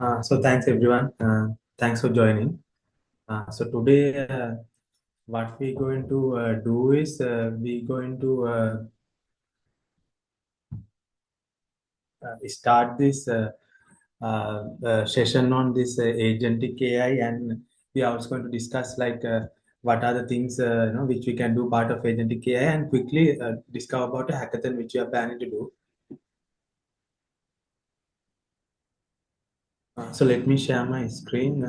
So thanks everyone. Thanks for joining. So today, what we're going to do is we're going to start this session on this agentic AI, and we are also going to discuss like what are the things which we can do part of agentic AI, and quickly discover about a hackathon which we are planning to do. So let me share my screen.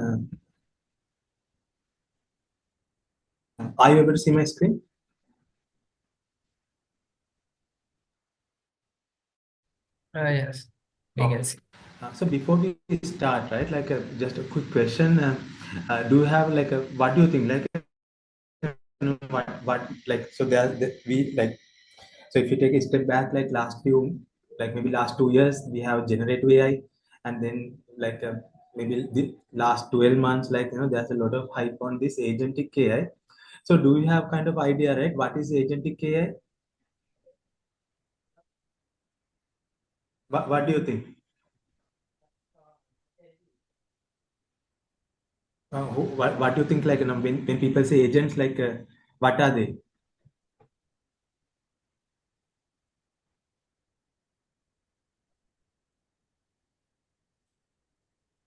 Are you able to see my screen? Yes, we can Okay. see. So before we start, right, like just a quick question. Do you have like a, what do you think? Like, what, like, so we like, so if you take a step back, like last few, like maybe last 2 years, we have generative AI, and then like maybe the last 12 months, like, there's a lot of hype on this agentic AI. So do you have kind of idea, right? What is agentic AI? What do you think? What do you think, like, when people say agents, like, what are they?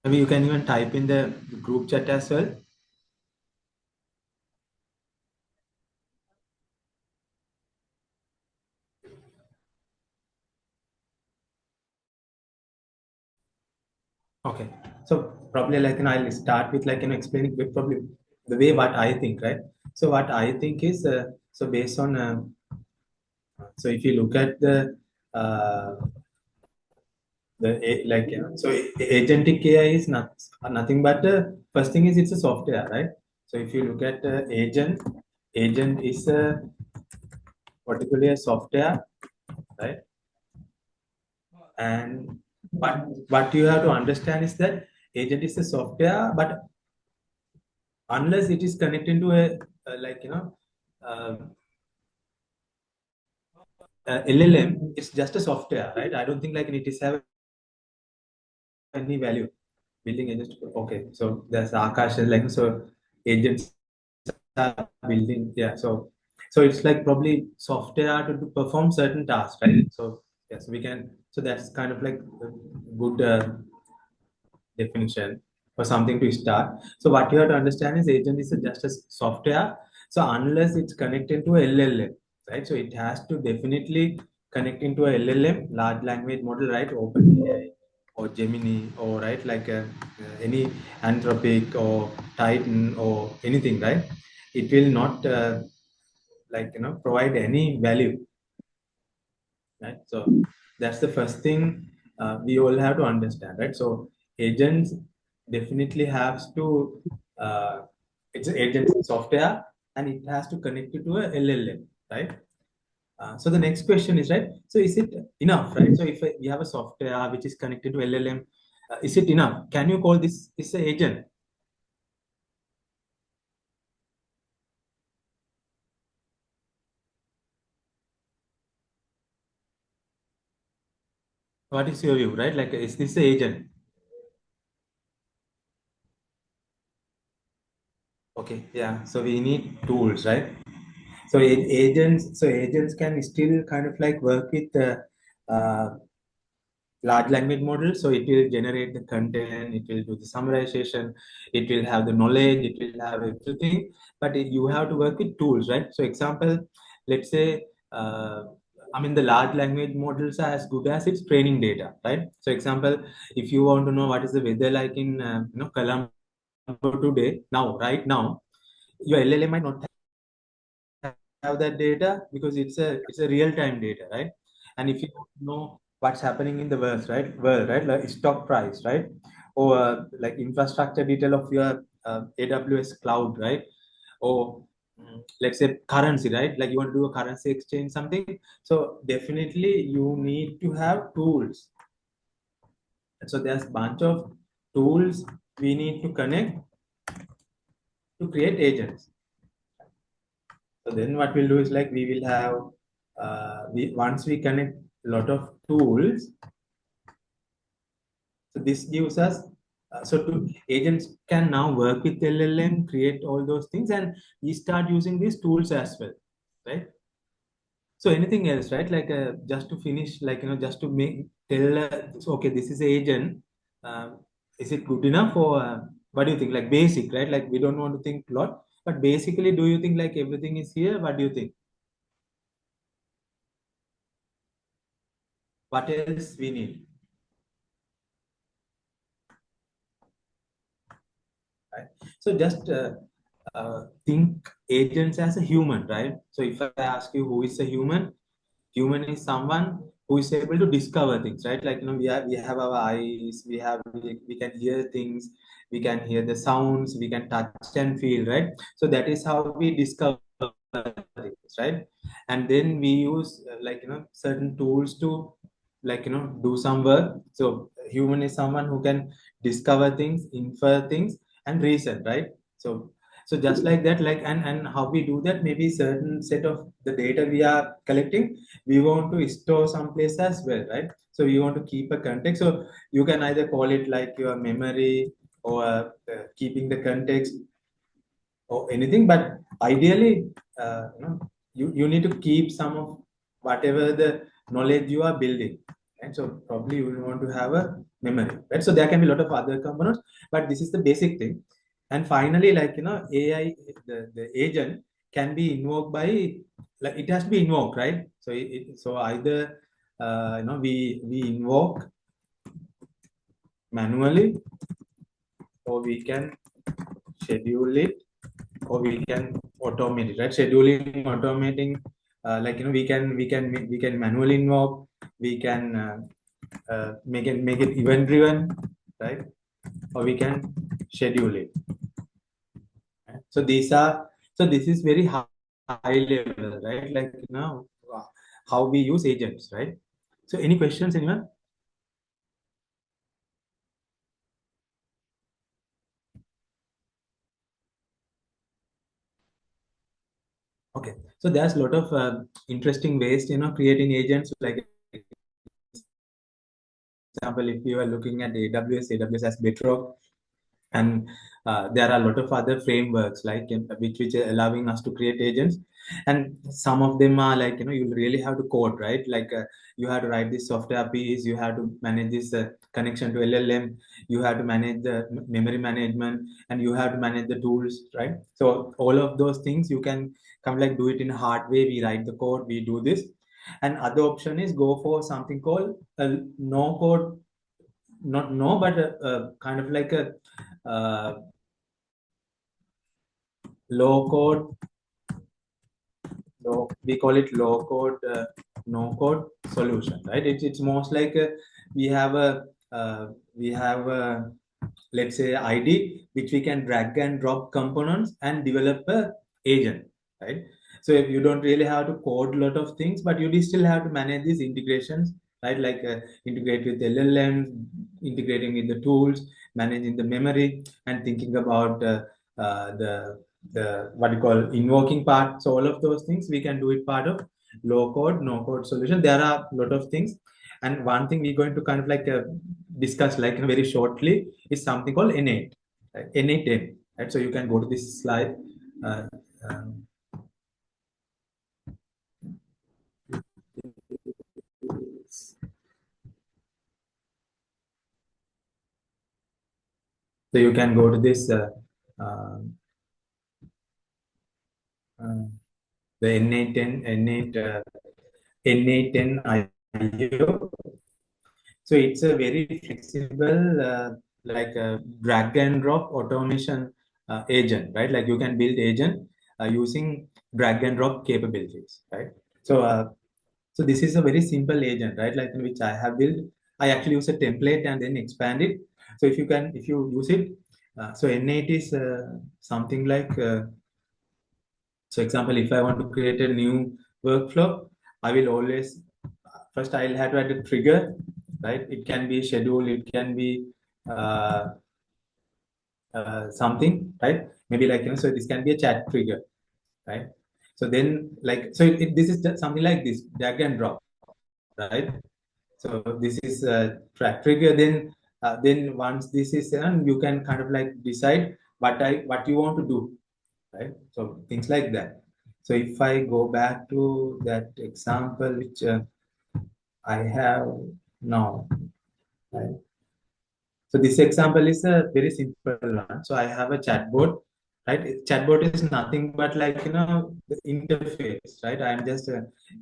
Maybe you can even type in the group chat as well. Okay. So probably like, I'll start with like, explaining probably the way what I think, right? So what I think is, so based on, so if you look at uh, like, so agentic AI is nothing but first thing is it's a software, right? So if you look at agent is particularly a software, right? And what you have to understand is that agent is a software, but unless it is connected to like, uh, LLM, it's just a software, right? I don't think like it is have any value. Building agents. Okay, so there's Akash is like, so agents are building, yeah. So it's like probably software to perform certain tasks, right? So yes, we can. So that's kind of like a good definition for something to start. So what you have to understand is agent is just a software. So unless it's connected to a LLM, right? So it has to definitely connect into a LLM, large language model, right? OpenAI or Gemini, or right, like any Anthropic or Titan or anything, right? It will not like, provide any value, right? So that's the first thing we all have to understand, right? So agents definitely has to it's an agent software, and it has to connect it to a LLM, right? So the next question is, right, so is it enough, right? So if we have a software which is connected to LLM, is it enough? Can you call this an agent? What is your view, right? Like, is this an agent? Okay, yeah, so we need tools, right? So agents can still kind of like work with uh, large language model. So it will generate the content, it will do the summarization, it will have the knowledge, it will have everything. But you have to work with tools, right? So example, let's say, I mean, the large language models are as good as its training data, right? So example, if you want to know what is the weather like in Colombo today, now, right now, your LLM might not have that data because it's a real time data, right? And if you know what's happening in the world, right, like stock price, right, or like infrastructure detail of your AWS cloud, right, or let's say currency, right, like you want to do a currency exchange something, so definitely you need to have tools. And so there's a bunch of tools we need to connect to create agents. So then what we'll do is like we will have we once we connect a lot of tools, so this gives us agents can now work with LLM, create all those things, and we start using these tools as well, right? So anything else, right? Like just to finish, like just to make tell, so, okay, this is a agent. Uh, is it good enough, or what do you think? Like basic, right? Like we don't want to think a lot, but basically, do you think like everything is here? What do you think? What else we need? Right? So just think agents as a human, right? So if I ask you who is a human, human is someone who is able to discover things, right? Like we have our eyes, we can hear things, we can hear the sounds, we can touch and feel, right? So that is how we discover things, right? And then we use certain tools to do some work. So human is someone who can discover things, infer things, and reason, right? So just like that, like and how we do that, maybe certain set of the data we are collecting, we want to store someplace as well, right? So we want to keep a context. So you can either call it like your memory, or keeping the context, or anything, but ideally, you need to keep some of whatever the knowledge you are building, and so probably you will want to have a memory, right? So there can be a lot of other components, but this is the basic thing. And finally, AI, the agent can be invoked by, like it has to be invoked, right? So either we invoke manually, or we can schedule it, or we can automate it, right? Scheduling, automating, we can manually involve, we can make it event driven, right? Or we can schedule it, right? So this is very high level, right? Like how we use agents, right? So any questions, anyone? Okay, so there's a lot of interesting ways, creating agents. Like example, if you are looking at AWS as Bedrock, and there are a lot of other frameworks like which are allowing us to create agents, and some of them are like you really have to code, right? Like you have to write this software piece, you have to manage this connection to LLM, you have to manage the memory management, and you have to manage the tools, right? So all of those things you can come like do it in a hard way. We write the code, we do this. And other option is go for something called a no code, not no, but kind of like a uh, low code, we call it low code, no code solution, right? It's most like we have a we have a, let's say, ID which we can drag and drop components and develop a agent, right? So if you don't really have to code a lot of things, but you still have to manage these integrations, right? Like integrate with LLMs, integrating with the tools, managing the memory, and thinking about the what you call invoking part. So all of those things we can do it part of low code, no code solution. There are a lot of things, and one thing we're going to kind of like discuss like very shortly is something called n8, right? n8n, right? So you can go to this slide. Uh, um, so you can go to this uh, uh, the n8n n8n IO. So it's a very flexible, like a drag and drop automation agent, right? Like you can build agent using drag and drop capabilities, right? So, so this is a very simple agent, right? Like in which I have built. I actually use a template and then expand it. So if you use it, so N8 is something like, so example, if I want to create a new workflow, I will always, first I'll have to add a trigger, right? It can be schedule, it can be uh, something, right? Maybe like, so this can be a chat trigger, right? So then like, so this is just something like this, drag and drop, right? So this is a track trigger. Then then once this is done, you can kind of like decide what you want to do, right? So things like that. So if I go back to that example which I have now, right? So this example is a very simple one. So I have a chatbot, right? Chatbot is nothing but like, the interface, right? I'm just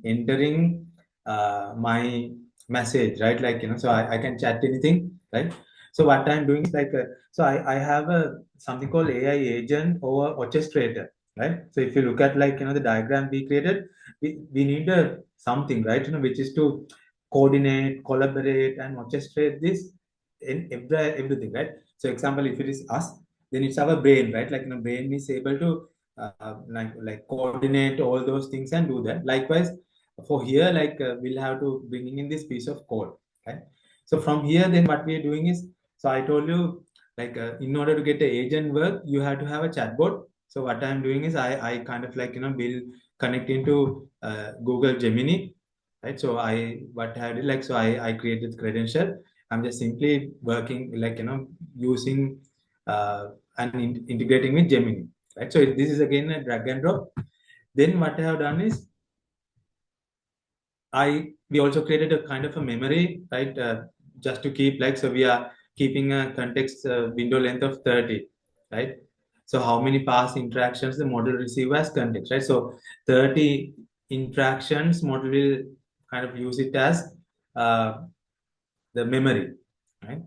entering my message, right? Like, so I can chat anything, right? So what I'm doing is like, so I have a something called AI agent or orchestrator, right? So if you look at like, the diagram we created, we need a something, right? Which is to coordinate, collaborate, and orchestrate this in everything, right? So example, if it is us, then it's our brain, right? Like, brain is able to like coordinate all those things and do that. Likewise, for here, like we'll have to bringing in this piece of code, right? So from here, then what we are doing is, so I told you, like in order to get the agent work, you have to have a chatbot. So what I'm doing is I kind of like will connect into Google Gemini, right? So what I did, like, so I created the credential. I'm just simply working like, using and integrating with Gemini, right? So this is again a drag and drop. Then what I have done is we also created a kind of a memory, right? Just to keep like, so we are keeping a context window length of 30, right? So how many past interactions the model receive as context, right? So 30 interactions model will kind of use it as uh, the memory, right?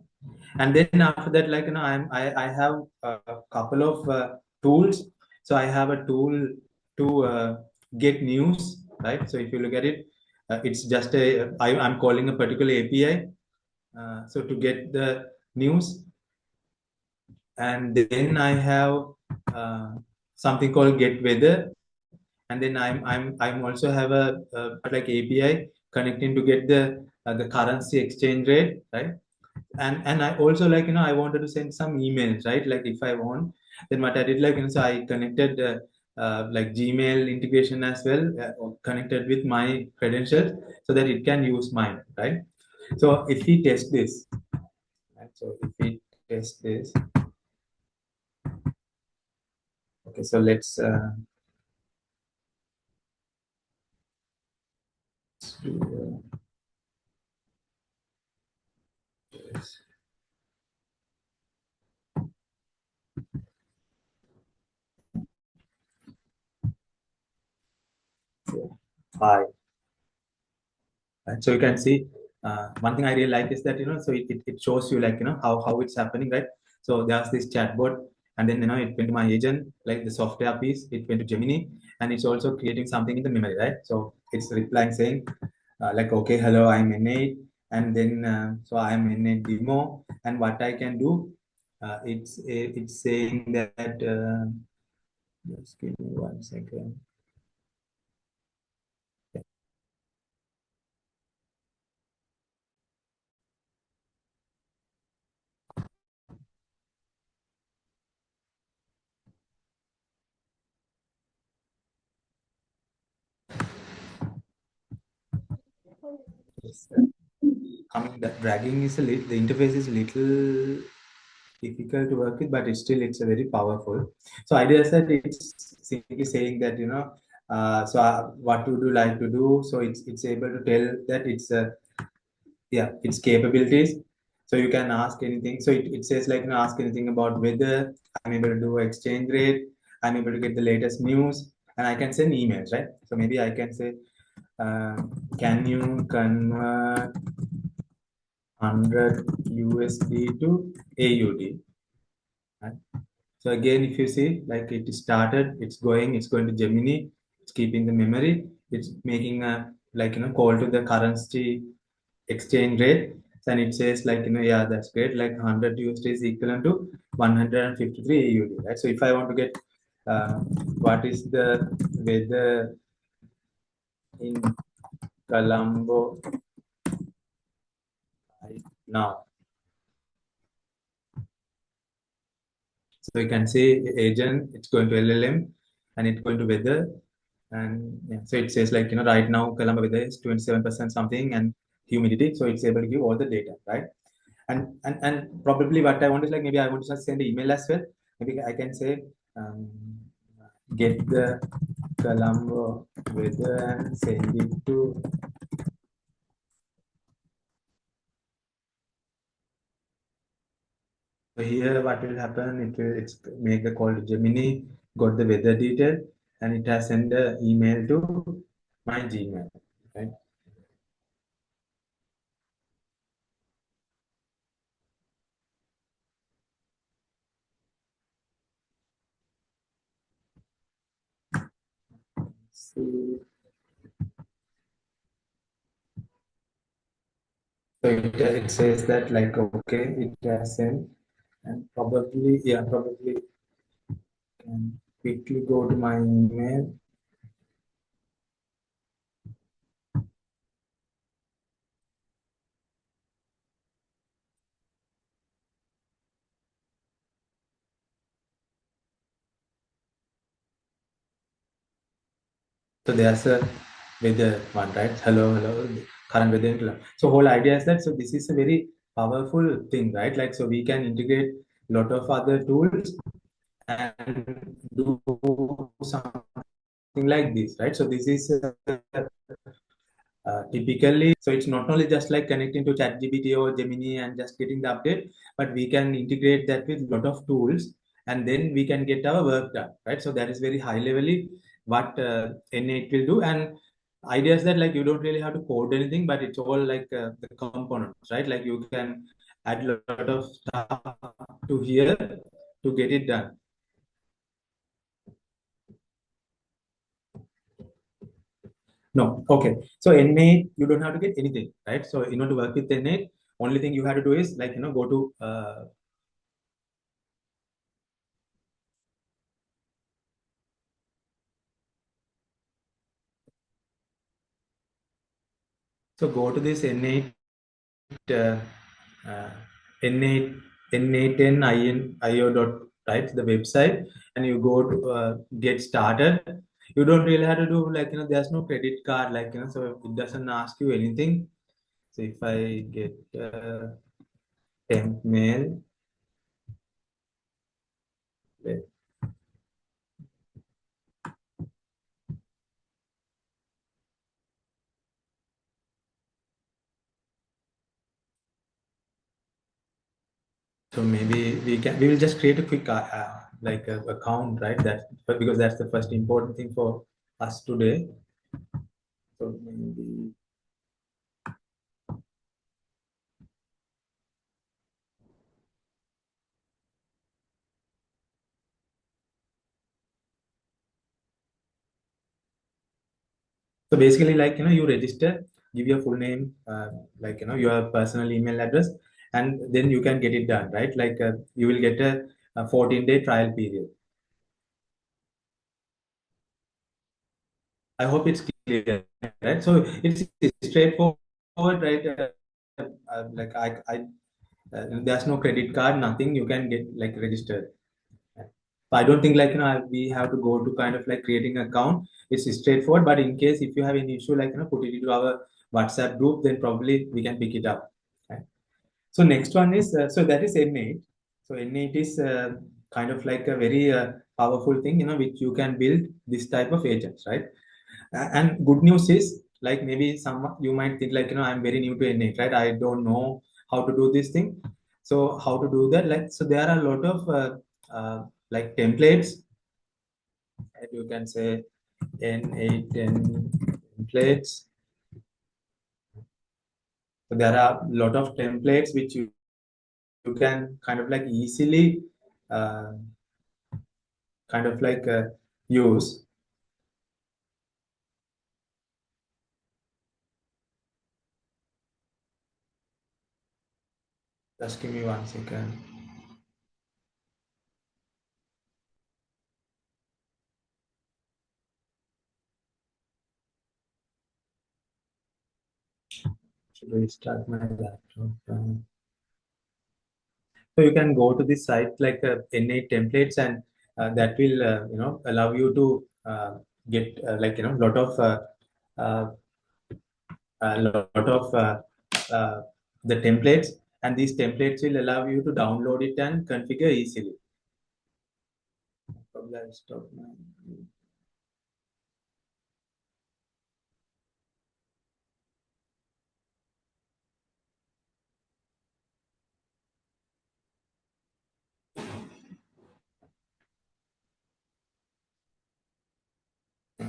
And then after that, like, I have a couple of tools. So I have a tool to get news, right? So if you look at it, it's just I'm calling a particular API, so to get the news. And then I have uh, something called get weather. And then I'm also have a like API connecting to get the currency exchange rate, right? And I also, like, I wanted to send some emails, right? Like if I want, then what I did, like, so I connected like Gmail integration as well, connected with my credentials so that it can use mine, right? So if we test this, right? So if we test this, okay, so let's do this. So, hi. Right? So you can see one thing I really like is that, so it shows you, like, how it's happening, right? So there's this chatbot, and then, it went to my agent, like the software piece, it went to Gemini, and it's also creating something in the memory, right? So it's replying saying, like, okay, hello, I'm n8, and then so I'm n8 demo, and what I can do, it's saying that, just give me 1 second. Yes, coming that dragging is a little, the interface is a little difficult to work with, but it's a very powerful. So idea is that it's simply saying that, so what would you like to do? So it's able to tell that it's yeah, its capabilities. So you can ask anything. So it says, like, ask anything about weather. I'm able to do exchange rate. I'm able to get the latest news, and I can send emails, right? So maybe I can say, uh, can you convert 100 USD to AUD? Right? So again, if you see, like, it started, it's going to Gemini, it's keeping the memory, it's making a, like, call to the currency exchange rate, and it says, like, yeah, that's great, like 100 USD is equivalent to 153 AUD, right? So if I want to get what is the weather in Colombo right now, so you can say agent, it's going to LLM, and it's going to weather. And yeah, so it says, like, right now Colombo weather is 27% something and humidity. So it's able to give all the data, right? And probably what I want is like maybe I want to just send an email as well. Maybe I can say um, get the Colombo weather and send it to. So here what will happen, it's make the call to Gemini, got the weather detail, and it has sent the email to my Gmail, right? So, it says that like okay, it has sent, and probably yeah, probably can quickly go to my email. So there's a weather one, right? Hello, hello, current weather in Colombo. So whole idea is that so this is a very powerful thing, right? Like so we can integrate a lot of other tools and do something like this, right? So this is typically, so it's not only just like connecting to ChatGPT or Gemini and just getting the update, but we can integrate that with a lot of tools, and then we can get our work done, right? So that is very high levelly what n8 will do. And idea is that like you don't really have to code anything, but it's all like the components, right? Like you can add a lot of stuff to here to get it done. No, okay. So n8, you don't have to get anything, right? So in order to work with n8, only thing you have to do is like go to so go to this n8 uh, uh, n8 n8n io dot right the website, and you go to get started. You don't really have to do like there's no credit card like so it doesn't ask you anything. So if I get temp mail, so maybe we will just create a quick like account, right? That but because that's the first important thing for us today. So maybe so basically like you register, give your full name, like your personal email address, and then you can get it done, right? Like you will get a 14-day trial period. I hope it's clear, right? So it's straightforward, right? Like there's no credit card, nothing. You can get like registered. So I don't think like we have to go to kind of like creating an account. It's straightforward. But in case if you have any issue, like put it into our WhatsApp group, then probably we can pick it up. Right? So next one is so that is n8. So n8 is kind of like a very powerful thing, which you can build this type of agents, right? And good news is like maybe some you might think like I'm very new to n8, right? I don't know how to do this thing. So how to do that? Like so there are a lot of like templates, and you can say n8n templates. So there are a lot of templates which you can kind of like easily uh, kind of like use. Just give me 1 second. Should restart my laptop. So you can go to this site like n8 templates, and that will allow you to get like lot of uh, a lot of the templates, and these templates will allow you to download it and configure easily. Probably I'll stop now.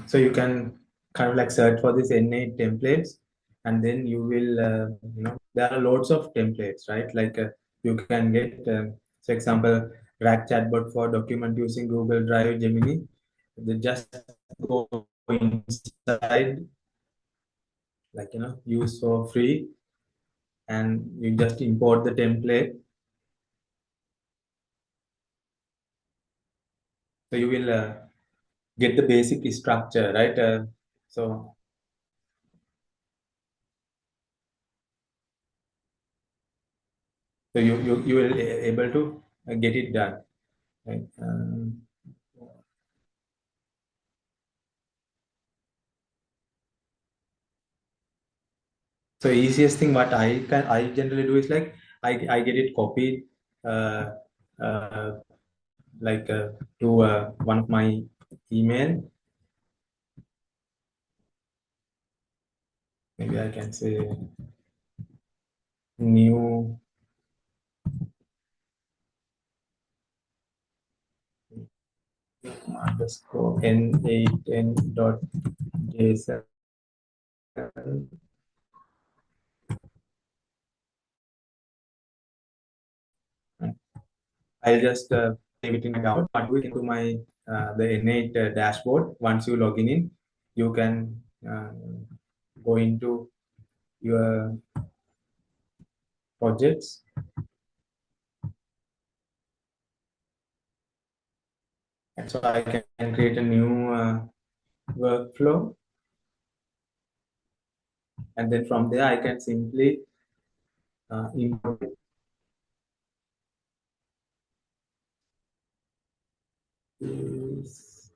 So you can kind of like search for this n8 templates, and then you will, there are loads of templates, right? Like you can get, for example, RAG chatbot for document using Google Drive, Gemini. They just go inside, like, use for free, and you just import the template. So you will get the basic structure, right? So you will able to get it done, right? So easiest thing what I generally do is like I get it copied, uh, uh, like to one of my email. Maybe I can say new underscore n8n dot json. I'll just leave it in account. But we can do my the n8 dashboard. Once you log in, you can go into your projects. And so I can create a new workflow, and then from there I can simply import it. Is-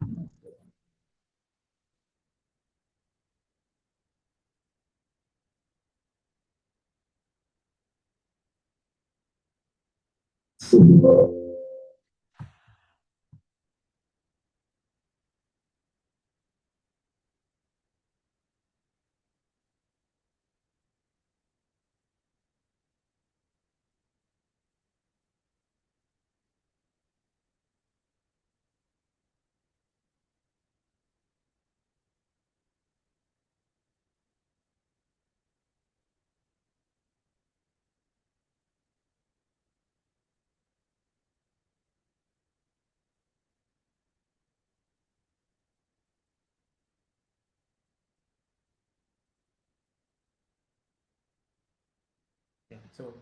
Yeah, so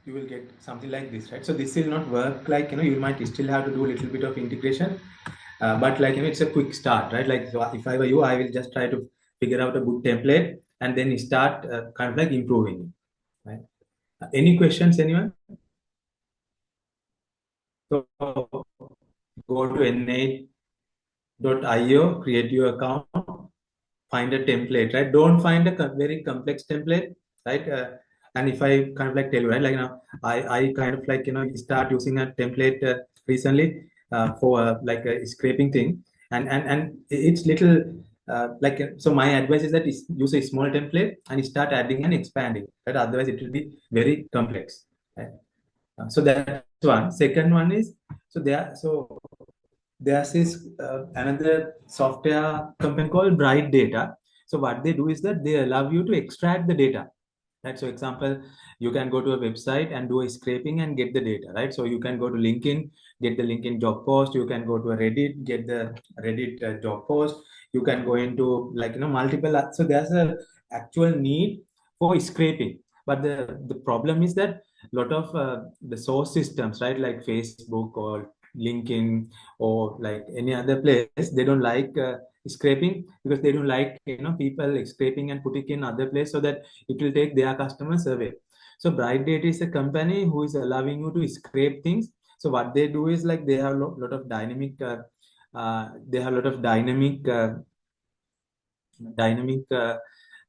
you will get something like this, right? So this will not work like, you might still have to do a little bit of integration, but like, it's a quick start, right? Like, so if I were you, I will just try to figure out a good template and then start kind of like improving it, right? Any questions, anyone? So go to n8.io, create your account, find a template, right? Don't find a very complex template, right? And if I kind of like tell you, right, like now, I kind of like, start using a template recently for like a scraping thing, and it's little like so. My advice is that use a small template and start adding and expanding, right? Otherwise, it will be very complex, right? So that's one. Second one is, there's this another software company called Bright Data. So what they do is that they allow you to extract the data. Right. So example, you can go to a website and do a scraping and get the data, right? So you can go to LinkedIn, get the LinkedIn job post. You can go to a Reddit, get the Reddit job post. You can go into like, multiple. So there's a actual need for scraping. But the problem is that a lot of the source systems, right, like Facebook or LinkedIn or like any other place, they don't like scraping because they don't like, people scraping and putting in other place so that it will take their customers away. So Bright Data is a company who is allowing you to scrape things. So what they do is like they have a lot of dynamic, they have a lot of dynamic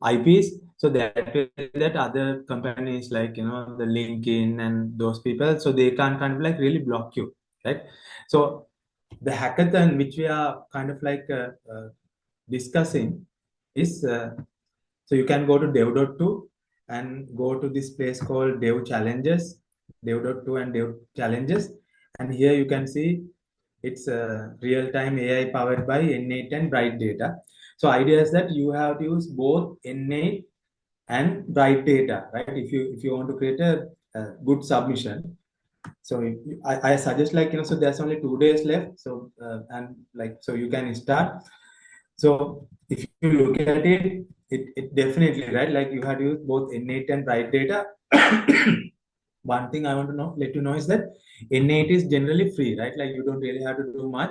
IPs, so that other companies like the LinkedIn and those people, so they can kind of like really block you, right? So the hackathon which we are kind of like discussing is so you can go to dev.to and go to this place called dev challenges, dev.to and dev challenges, and here you can see it's real-time AI powered by n8 and Bright Data. So idea is that you have to use both n8 and Bright Data, right? If you want to create a good submission, so I suggest like so there's only 2 days left, so and like so you can start. So if you look at it, it definitely right, like you have to use both n8 and Bright Data. One thing I want to let you know is that n8 is generally free, right? Like you don't really have to do much.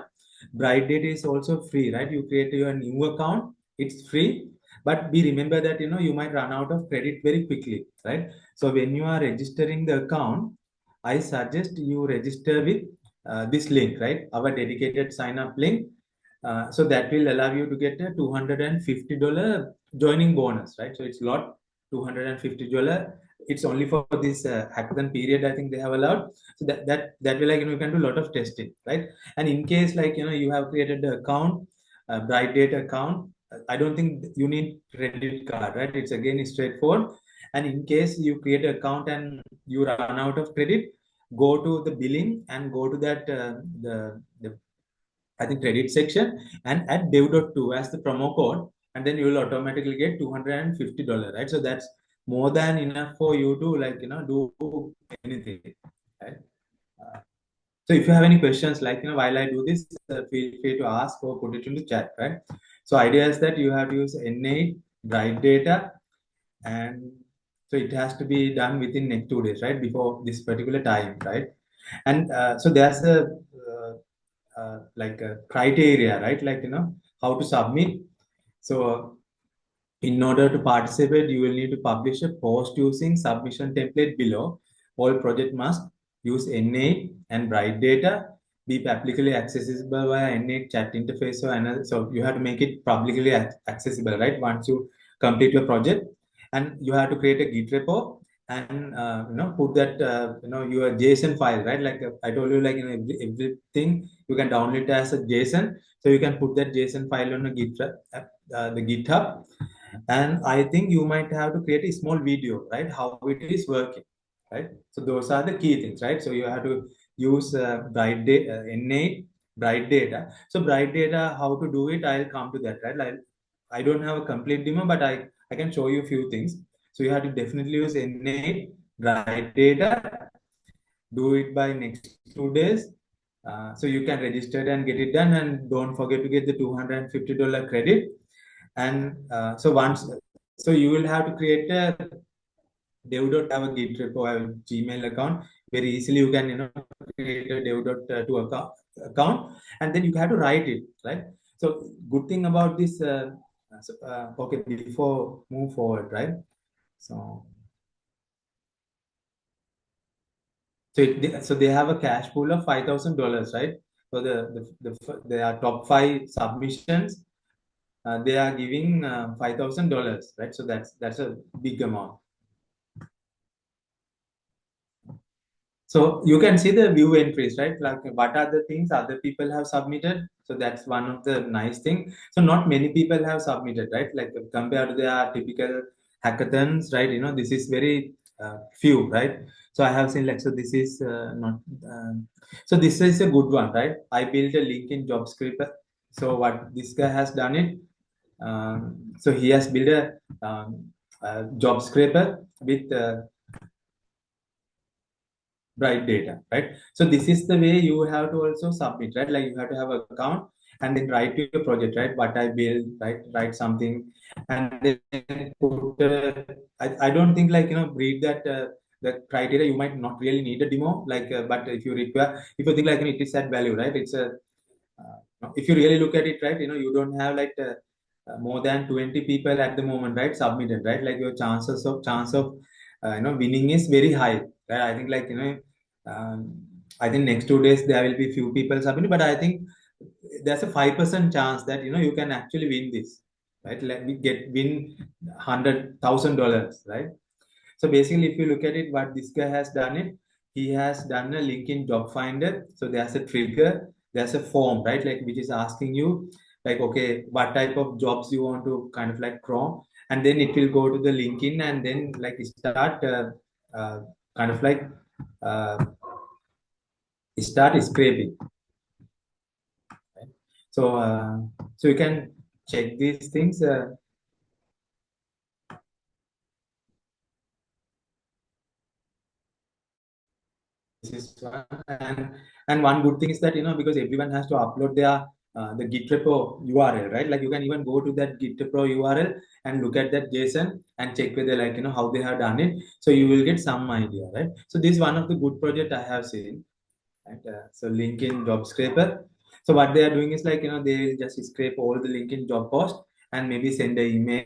Bright Data is also free, right? You create your new account, it's free, but be remember that you might run out of credit very quickly, right? So when you are registering the account, I suggest you register with this link, right? Our dedicated sign up link. So that will allow you to get a $250 joining bonus, right? So it's a lot, $250. It's only for this hackathon period. I think they have allowed. So that will like you can do a lot of testing, right? And in case like you have created the account, Bright Data account, I don't think you need credit card, right? It's again straightforward. And in case you create an account and you run out of credit, go to the billing and go to that the I think credit section and add dev.to as the promo code, and then you will automatically get $250, right? So that's more than enough for you to like do anything, right? Uh, so if you have any questions, like while I do this, feel free to ask or put it in the chat, right? So idea is that you have to use n8 Bright Data, and so it has to be done within next 2 days, right? Before this particular time, right? And so there's a like a criteria, right? Like how to submit. So in order to participate, you will need to publish a post using submission template below. All project must use n8 and Bright Data, be publicly accessible via n8 chat interface or another. So you have to make it publicly accessible, right? Once you complete your project, and you have to create a Git repo and put that your JSON file, right? Like I told you, like everything you can download it as a JSON, so you can put that JSON file on a the GitHub, and I think you might have to create a small video, right? How it is working, right? So those are the key things, right? So you have to use n8 Bright Data. So Bright Data, how to do it, I'll come to that, right? Like I don't have a complete demo, but I can show you a few things. So you have to definitely use n8 Bright Data, do it by next 2 days. So you can register and get it done, and don't forget to get the $250 credit. And so you will have to create a dev.to have a Git repo, have a Gmail account. Very easily you can create a dev.to account, and then you have to write it, right? So good thing about this. Okay, before move forward, right? So so they have a cash pool of $5,000, right? So there are top 5 submissions. They are giving $5,000, right? So that's a big amount. So you can see the view entries, right? Like what are the things other people have submitted. So that's one of the nice thing. So not many people have submitted, right? Like compared to their typical hackathons, right? This is very few, right? So I have seen like, so this is not, so this is a good one, right? I built a link in JavaScript. So what this guy has done it, so he has built a job scraper with Bright Data, right? So this is the way you have to also submit, right? Like you have to have an account and then write to your project, right? What I build, right? Write something, and then put. I don't think like read that the criteria. You might not really need a demo, like, but if you require, if you think like it is that value, right? It's a if you really look at it, right? You don't have like more than 20 people at the moment, right? Submitted, right? Like your chance of winning is very high, right? I think like I think next 2 days there will be few people submitting, but I think there's a 5% chance that you can actually win this. right? Like we win $100,000, right? So basically, if you look at it, what this guy has done it, he has done a LinkedIn job finder. So there's a trigger, there's a form, right? Like which is asking you, like, okay, what type of jobs you want to kind of like crawl, and then it will go to the LinkedIn and then like start uh, kind of like uh, start scraping. Right? So so you can check these things. This is one. And one good thing is that because everyone has to upload their the Git repo URL, right? Like you can even go to that Git repo URL and look at that JSON and check whether like how they have done it. So you will get some idea, right? So this is one of the good project I have seen. And so LinkedIn job scraper. So what they are doing is like they will just scrape all the LinkedIn job post and maybe send an email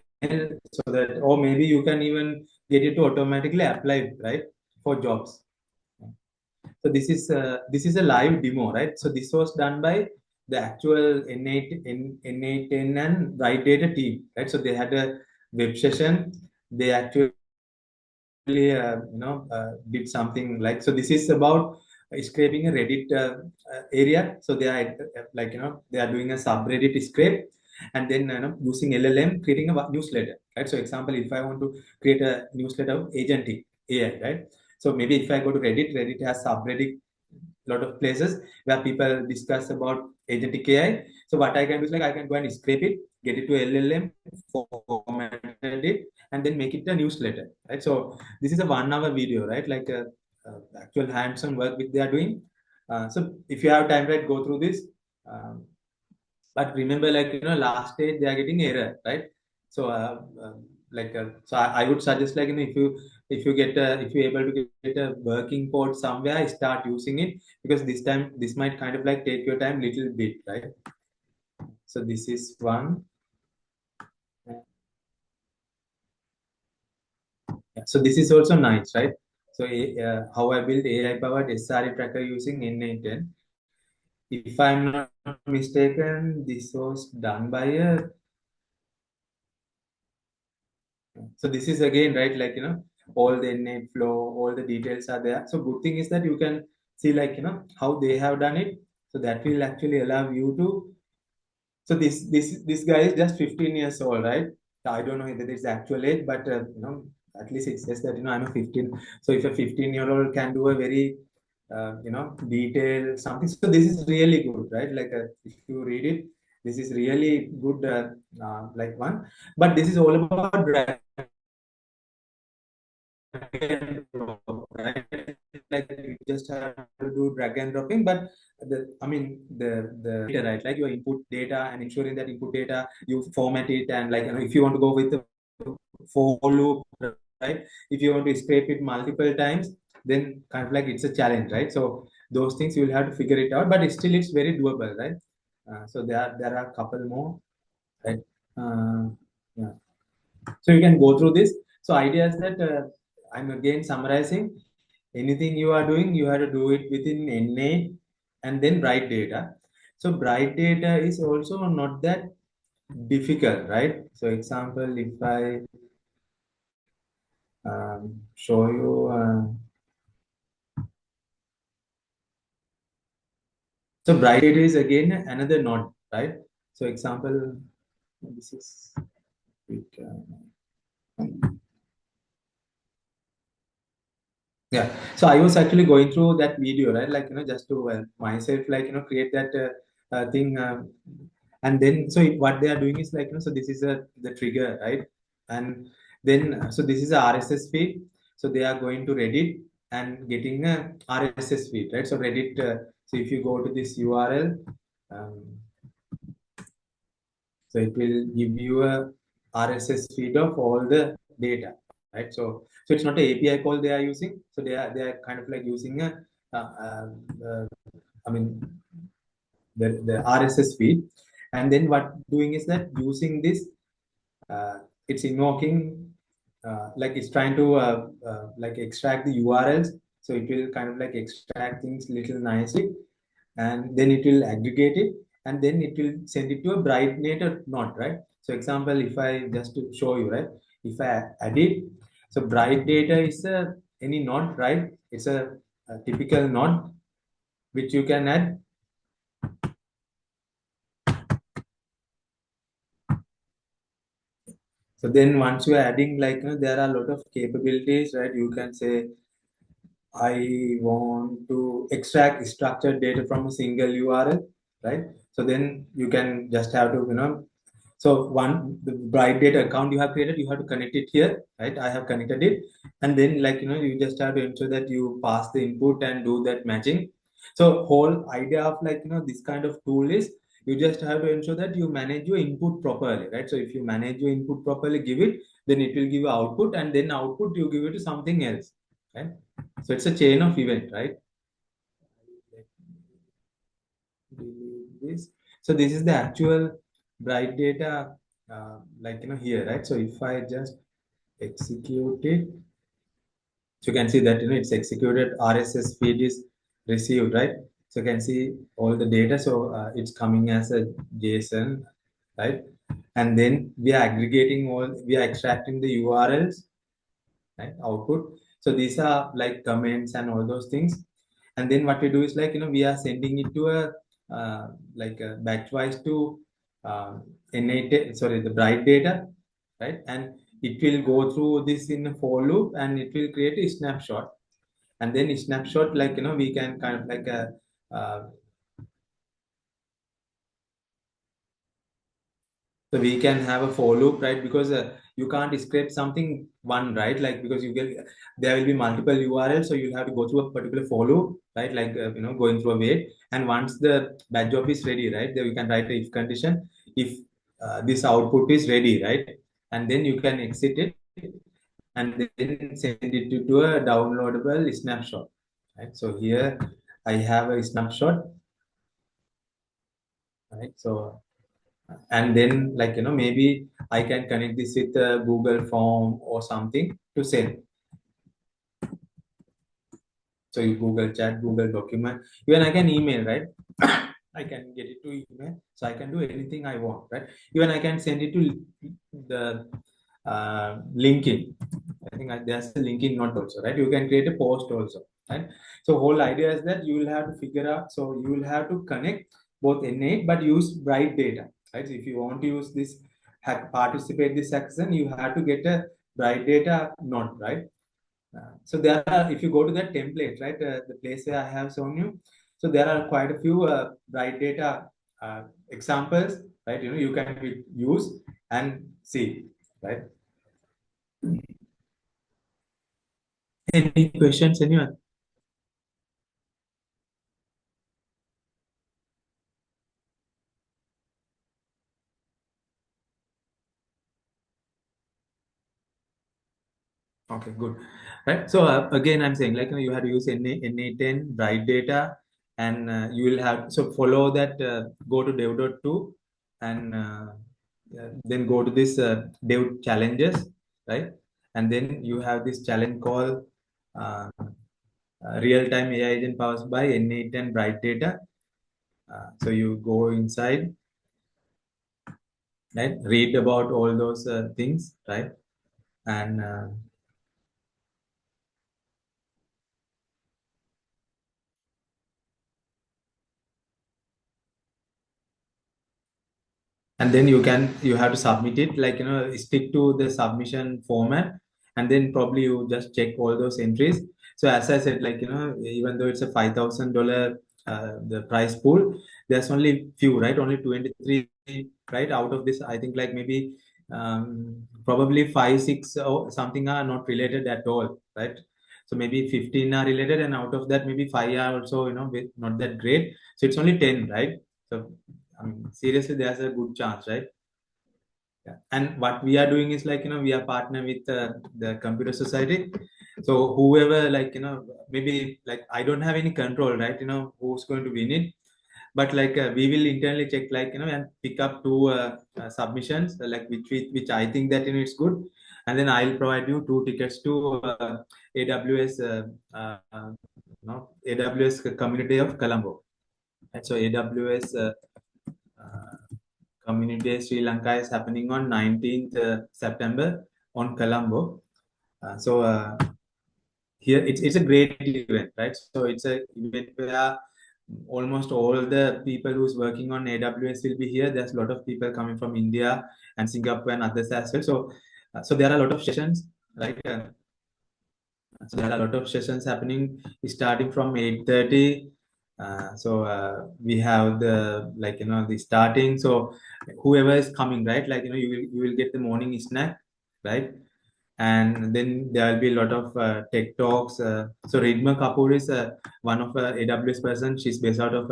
so that, or maybe you can even get it to automatically apply, right, for jobs. So this is a live demo, right? So this was done by the actual n8n and Bright Data team, right? So they had a web session. They actually did something like, so this is about scraping a Reddit area. So they are like they are doing a subreddit scrape, and then using LLM creating a newsletter, right? So example, if I want to create a newsletter of agentic AI, right? So maybe if I go to Reddit has subreddit lot of places where people discuss about agentic AI. So what I can do is like I can go and scrape it, get it to LLM, formatted it, and then make it a newsletter, right? So this is a 1 hour video, right? Like actual hands-on work which they are doing. So if you have time, right, go through this. Um, but remember, like last stage they are getting error, right? So so I would suggest like if you're able to get a working code somewhere, start using it, because this time this might kind of like take your time little bit, right? So this is one. Yeah, so this is also nice, right? So how I build AI powered SRE tracker using n8n. If I'm not mistaken, this was done by a. So this is again, right, like all the innate flow, all the details are there. So good thing is that you can see like how they have done it. So that will actually allow you to. So this guy is just 15 years old, right? I don't know whether it's actual age, but at least it says that I'm a 15. So if a 15-year-old can do a very detailed something, so this is really good, right? Like if you read it, this is really good, like one. But this is all about and drop, right? Like you just have to do drag and dropping, but the data, right? Like your input data and ensuring that input data you format it, and like if you want to go with the for loop, right? If you want to scrape it multiple times, then kind of like it's a challenge, right? So those things you will have to figure it out, but still it's very doable, right? So there are a couple more, right? Uh, yeah. So you can go through this. So idea is that I'm again summarizing. Anything you are doing, you have to do it within n8 and then Bright Data. So Bright Data is also not that difficult, right? So example, if I show you, so Bright Data is again another node, right? So example, this is yeah. So I was actually going through that video, right? Like, just to myself, like, create that thing. And then, so what they are doing is like, so this is the trigger, right? And then, so this is a RSS feed. So they are going to Reddit and getting a RSS feed, right? So Reddit, so if you go to this URL, um, so it will give you a RSS feed of all the data, right? So it's not a API call they are using. So they are kind of like using a, uh, uh, uh, I mean the RSS feed, and then what doing is that using this, uh, it's invoking, like it's trying to like extract the URLs. So it will kind of like extract things little nicely, and then it will aggregate it, and then it will send it to a Bright Data node, right? So example, if I just to show you, right? If I add it, so Bright Data is any node, right? It's a typical node which you can add. So then once you are adding, like, there are a lot of capabilities, right? You can say, I want to extract structured data from a single URL, right? So then you can just have to, so one, the Bright Data account you have created, you have to connect it here, right? I have connected it. And then, like, you just have to ensure that you pass the input and do that matching. So whole idea of, like, this kind of tool is you just have to ensure that you manage your input properly, right? So if you manage your input properly, give it, then it will give you output, and then output you give it to something else, right? So it's a chain of event, right? Delete this. So this is the actual Bright Data, like, here, right? So if I just execute it, so you can see that, it's executed, RSS feed is received, right? So you can see all the data. So it's coming as a JSON, right? And then we are aggregating we are extracting the URLs, right? Output. So these are like comments and all those things. And then what we do is, like, we are sending it to a like a batch wise to n8n, sorry, the Bright Data, right? And it will go through this in a for loop, and it will create a snapshot. And then a snapshot, like, we can kind of like a so we can have a for loop, right? Because you can't scrape something one, right? Like, because you get, there will be multiple URLs, so you'll have to go through a particular for loop, right? Like, going through a wait. And once the batch job is ready, right, then we can write a if condition if this output is ready, right? And then you can exit it and then send it to a downloadable snapshot, right? So here I have a snapshot, right? So and then, like, maybe I can connect this with a Google form or something to send. So you Google Chat, Google Document, even I can email, right? I can get it to email, so I can do anything I want, right? Even I can send it to the LinkedIn. I think there's a LinkedIn note also, right? You can create a post also, right? So whole idea is that you will have to figure out. So you will have to connect both n8 but use Bright Data, right? So if you want to use this, participate this action, you have to get a Bright Data node, right? So there are, if you go to that template, right, the place where I have shown you, so there are quite a few Bright Data examples, right? You can use and see, right? Any questions, anyone? Okay, good. Right. So again, I'm saying, like, you have to use n8n Bright Data, and you will have, so follow that. Go to dev.to, and then go to this dev challenges, right? And then you have this challenge called uh, real-time AI agent powered by n8n Bright Data. So you go inside, right? Read about all those things, right? And then you have to submit it, like, stick to the submission format, and then probably you just check all those entries. So as I said, like, even though it's a $5,000 the price pool, there's only few, right? Only 23, right? Out of this, I think, like, maybe probably 5 6 or something are not related at all, right? So maybe 15 are related, and out of that maybe 5 are also, not that great. So it's only 10, right? So I mean, seriously, there's a good chance, right? Yeah. And what we are doing is, like, we are partner with the computer society. So whoever, like, maybe, like, I don't have any control, right? Who's going to win it, but, like, we will internally check, like, and pick up two submissions, like, which I think that, it's good, and then I'll provide you two tickets to AWS, AWS Community of Colombo. And so AWS. Community Day Sri Lanka is happening on 19th September on Colombo. Here it's a great event, right? So it's a event where almost all the people who's working on AWS will be here. There's a lot of people coming from India and Singapore and others as well. So there are a lot of sessions, right? So there are a lot of sessions happening starting from 8:30. We have the starting. So whoever is coming, right? You will get the morning snack, right? And then there will be a lot of tech talks. So Ridma Kapoor is one of AWS person. She's based out of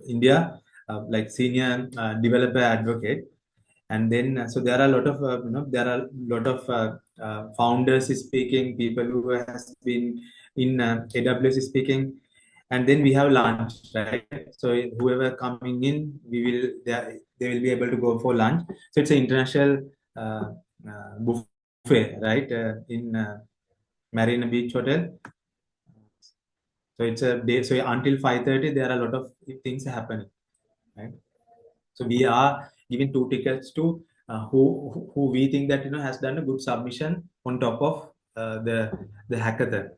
India, like senior developer advocate. And then so there are a lot of founders speaking, people who has been in AWS speaking, and then we have lunch, right? So whoever coming in, they will be able to go for lunch. So it's an international buffet, right? In Marina Beach Hotel. So it's a day. So until 5:30, there are a lot of things happening, right? So we are giving 2 tickets to who we think that has done a good submission on top of the hackathon.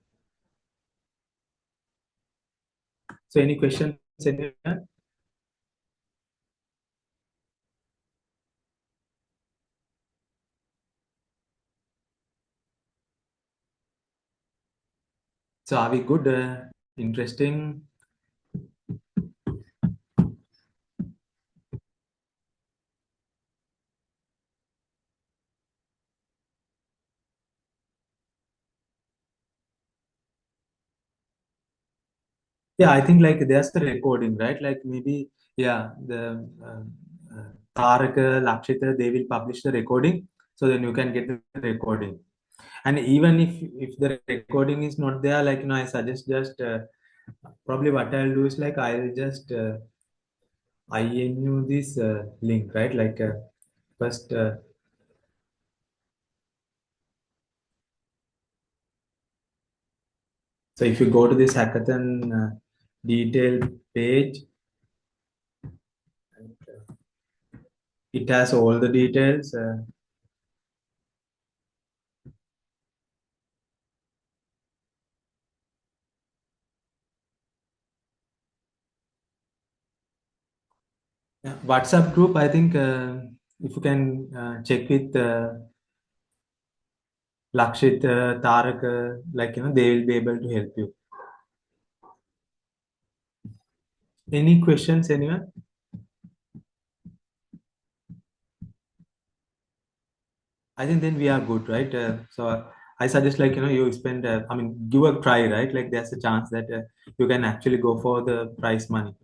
So any questions, anyone? So are we good? Interesting. Yeah, I think like there's the recording, right? Like maybe yeah, the Tarak, Lakshita, they will publish the recording, so then you can get the recording. And even if the recording is not there, like I suggest just probably what I'll do is like I'll just INU this link, right? First, so if you go to this hackathon detail page, it has all the details. Yeah, WhatsApp group, I think if you can check with Lakshit, Tarak, they will be able to help you. Any questions, anyone? I think then we are good, right? I suggest you spend, give a try, right? Like there's a chance that you can actually go for the prize money.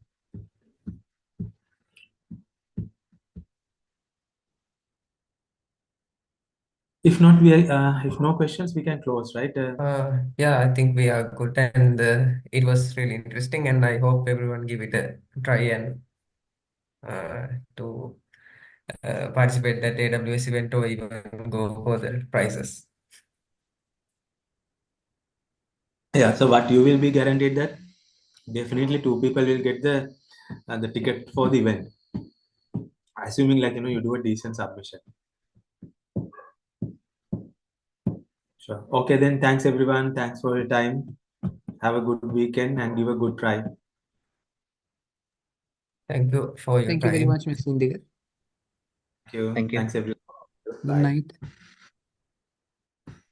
If not, if no questions, we can close, right? Yeah, I think we are good, and it was really interesting, and I hope everyone give it a try and to participate that AWS event or even go for the prizes. Yeah. So what you will be guaranteed that definitely two people will get the ticket for the event, assuming you do a decent submission. Sure. Okay, then thanks everyone. Thanks for your time. Have a good weekend and give a good try. Thank you for your Thank you very time. much, Mr. Indika. Thank you. Thank you. Thanks everyone. Good Bye. night.